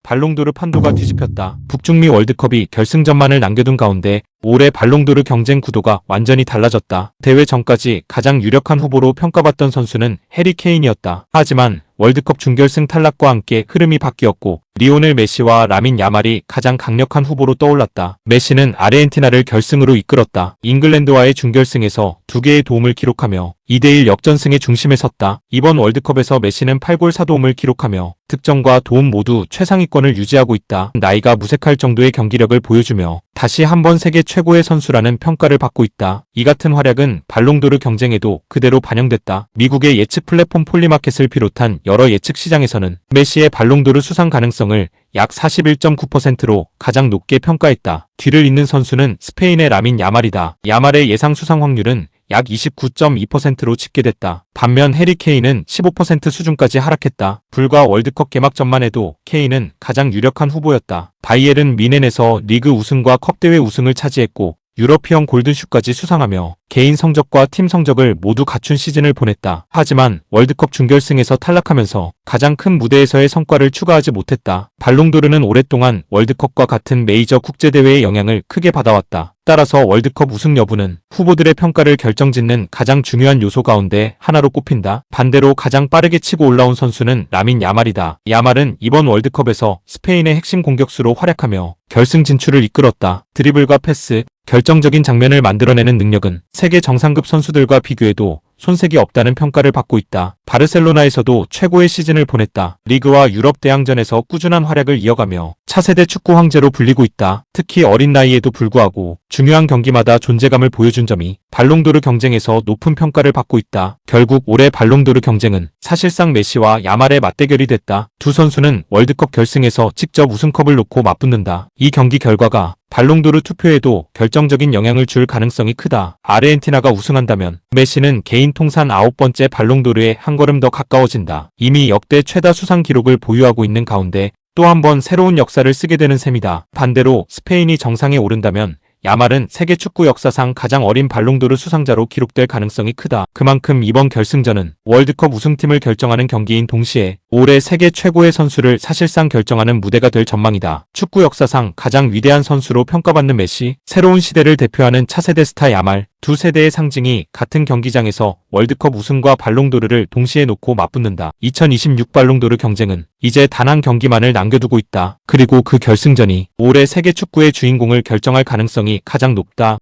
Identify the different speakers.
Speaker 1: 발롱도르 판도가 뒤집혔다. 북중미 월드컵이 결승전만을 남겨둔 가운데 올해 발롱도르 경쟁 구도가 완전히 달라졌다. 대회 전까지 가장 유력한 후보로 평가받던 선수는 해리 케인이었다. 하지만 월드컵 준결승 탈락과 함께 흐름이 바뀌었고 리오넬 메시와 라민 야말이 가장 강력한 후보로 떠올랐다. 메시는 아르헨티나를 결승으로 이끌었다. 잉글랜드와의 준결승에서 2개의 도움을 기록하며 2대1 역전승의 중심에 섰다. 이번 월드컵에서 메시는 8골 4도움을 기록하며 득점과 도움 모두 최상위권을 유지하고 있다. 나이가 무색할 정도의 경기력을 보여주며 다시 한번 세계 최고의 선수라는 평가를 받고 있다. 이 같은 활약은 발롱도르 경쟁에도 그대로 반영됐다. 미국의 예측 플랫폼 폴리마켓을 비롯한 여러 예측 시장에서는 메시의 발롱도르 수상 가능성을 약 41.9%로 가장 높게 평가했다. 뒤를 잇는 선수는 스페인의 라민 야말이다. 야말의 예상 수상 확률은 약 29.2%로 집계됐다. 반면 해리 케인은 15% 수준까지 하락했다. 불과 월드컵 개막전만 해도 케인은 가장 유력한 후보였다. 바이에른 뮌헨에서 리그 우승과 컵대회 우승을 차지했고 유러피언 골든슛까지 수상하며 개인 성적과 팀 성적을 모두 갖춘 시즌을 보냈다. 하지만 월드컵 준결승에서 탈락하면서 가장 큰 무대에서의 성과를 추가하지 못했다. 발롱도르는 오랫동안 월드컵과 같은 메이저 국제대회의 영향을 크게 받아왔다. 따라서 월드컵 우승 여부는 후보들의 평가를 결정짓는 가장 중요한 요소 가운데 하나로 꼽힌다. 반대로 가장 빠르게 치고 올라온 선수는 라민 야말이다. 야말은 이번 월드컵에서 스페인의 핵심 공격수로 활약하며 결승 진출을 이끌었다. 드리블과 패스, 결정적인 장면을 만들어내는 능력은 세계 정상급 선수들과 비교해도 손색이 없다는 평가를 받고 있다. 바르셀로나에서도 최고의 시즌을 보냈다. 리그와 유럽 대항전에서 꾸준한 활약을 이어가며 차세대 축구 황제로 불리고 있다. 특히 어린 나이에도 불구하고 중요한 경기마다 존재감을 보여준 점이 발롱도르 경쟁에서 높은 평가를 받고 있다. 결국 올해 발롱도르 경쟁은 사실상 메시와 야말의 맞대결이 됐다. 두 선수는 월드컵 결승에서 직접 우승컵을 놓고 맞붙는다. 이 경기 결과가 발롱도르 투표에도 결정적인 영향을 줄 가능성이 크다. 아르헨티나가 우승한다면 메시는 개인 통산 9번째 발롱도르에 한 걸음 더 가까워진다. 이미 역대 최다 수상 기록을 보유하고 있는 가운데 또 한 번 새로운 역사를 쓰게 되는 셈이다. 반대로 스페인이 정상에 오른다면 야말은 세계 축구 역사상 가장 어린 발롱도르 수상자로 기록될 가능성이 크다. 그만큼 이번 결승전은 월드컵 우승팀을 결정하는 경기인 동시에 올해 세계 최고의 선수를 사실상 결정하는 무대가 될 전망이다. 축구 역사상 가장 위대한 선수로 평가받는 메시, 새로운 시대를 대표하는 차세대 스타 야말, 두 세대의 상징이 같은 경기장에서 월드컵 우승과 발롱도르를 동시에 놓고 맞붙는다. 2026 발롱도르 경쟁은 이제 단 한 경기만을 남겨두고 있다. 그리고 그 결승전이 올해 세계 축구의 주인공을 결정할 가능성이 가장 높다.